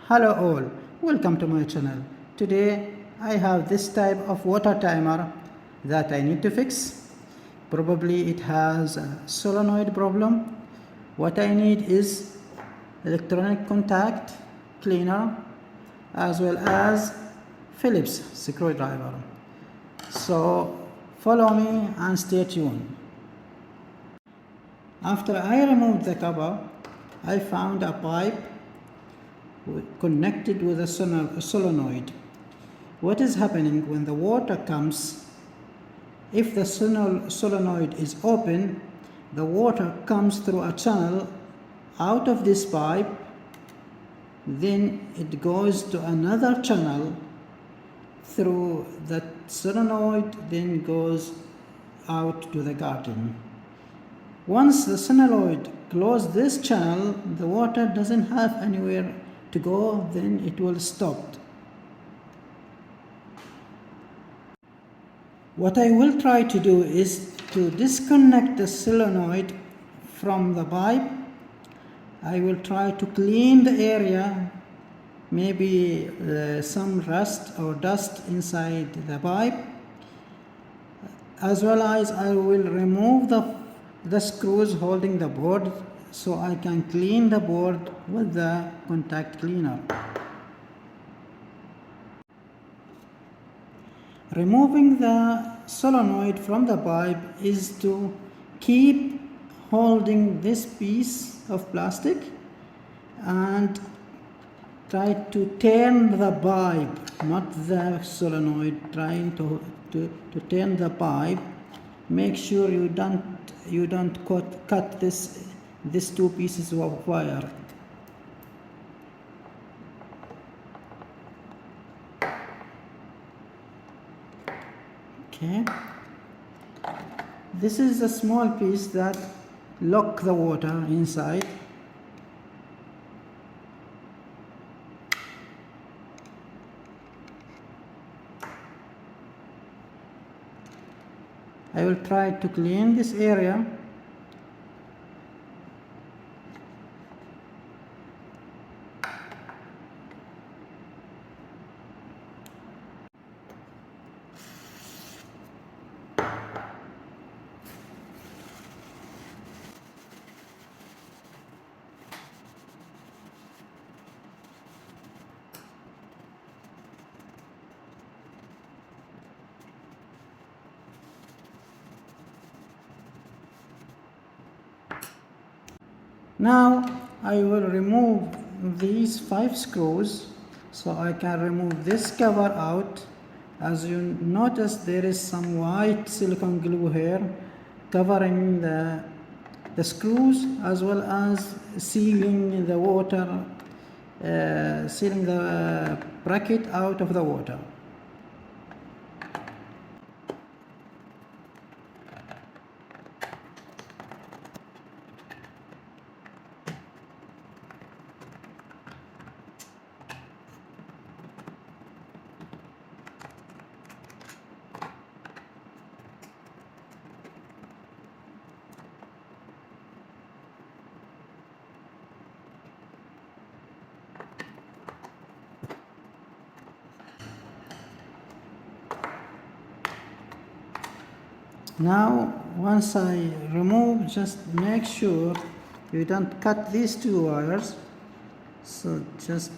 Hello all, welcome to my channel. Today I have this type of water timer that I need to fix. Probably it has a solenoid problem. What I need is electronic contact cleaner as well as Phillips screwdriver. So follow me and stay tuned. After I removed the cover, I found a pipe connected with a solenoid. What is happening when the water comes? If the solenoid is open, the water comes through a channel out of this pipe, then it goes to another channel through that solenoid, then goes out to the garden. Once the solenoid closes this channel, the water doesn't have anywhere to go, then it will stop. What I will try to do is to disconnect the solenoid from the pipe. I will try to clean the area, maybe some rust or dust inside the pipe, as well as I will remove the screws holding the board so I can clean the board with the contact cleaner. Removing the solenoid from the pipe is to keep holding this piece of plastic and try to turn the pipe, not the solenoid, trying to turn the pipe. Make sure you don't cut these two pieces of wire. Okay, this is a small piece that lock the water inside. I will try to clean this area. Now I will remove these 5 screws so I can remove this cover out. As you notice, there is some white silicone glue here covering the screws as well as sealing the water, sealing the bracket out of the water. Now once I remove, just make sure you don't cut these 2 wires, so just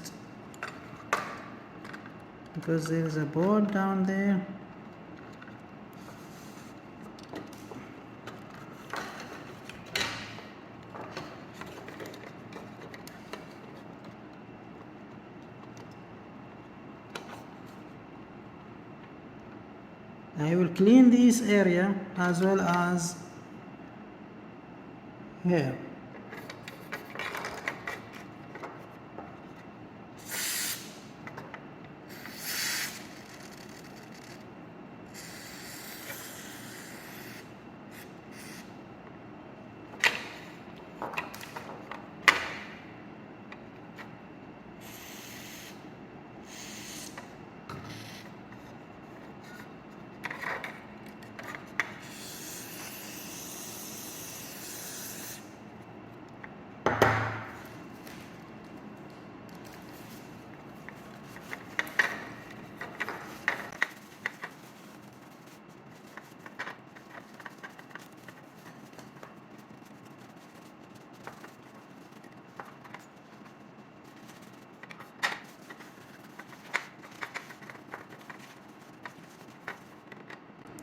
because there is a board down there. I will clean this area as well as here.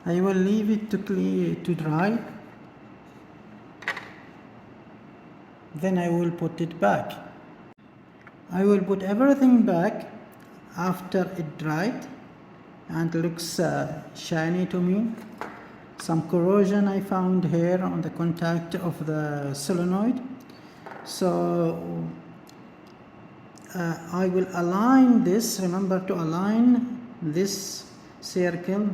I will leave it to dry, then I will put it back. I will put everything back after it dried and looks shiny to me. Some corrosion I found here on the contact of the solenoid. So I will align this, remember to align this circle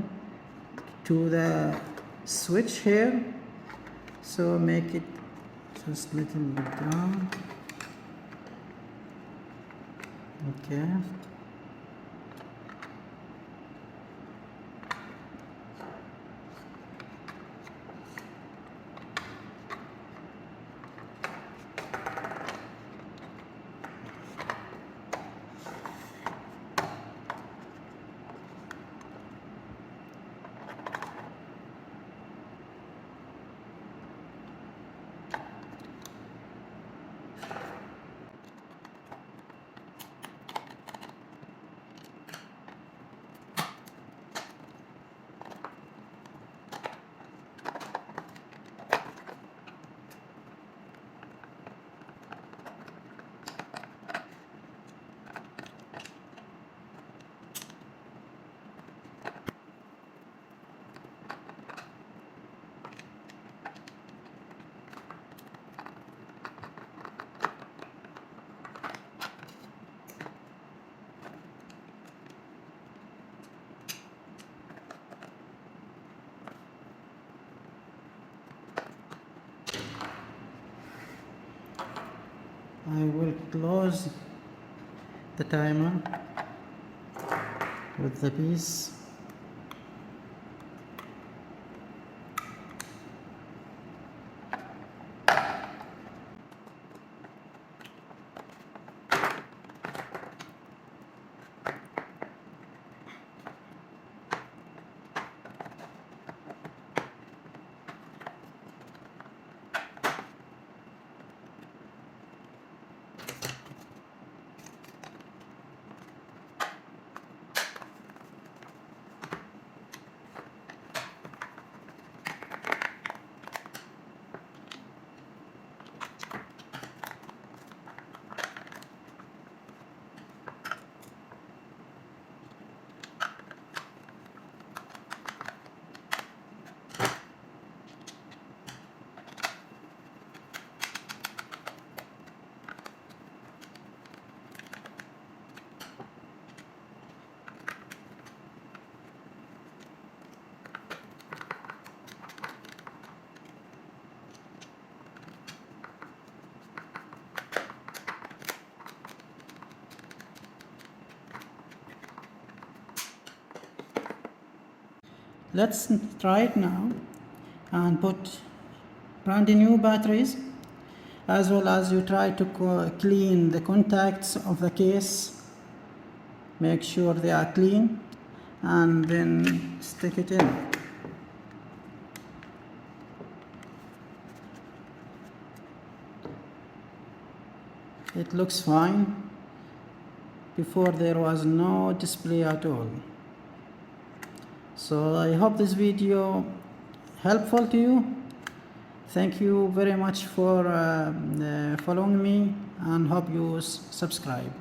to the switch here. So make it just a little bit down. Okay. I will close the timer with the piece. Let's try it now and put brand new batteries, as well as you try to clean the contacts of the case. Make sure they are clean and then stick it in. It looks fine. Before there was no display at all. So I hope this video helpful to you. Thank you very much for following me, and hope you subscribe.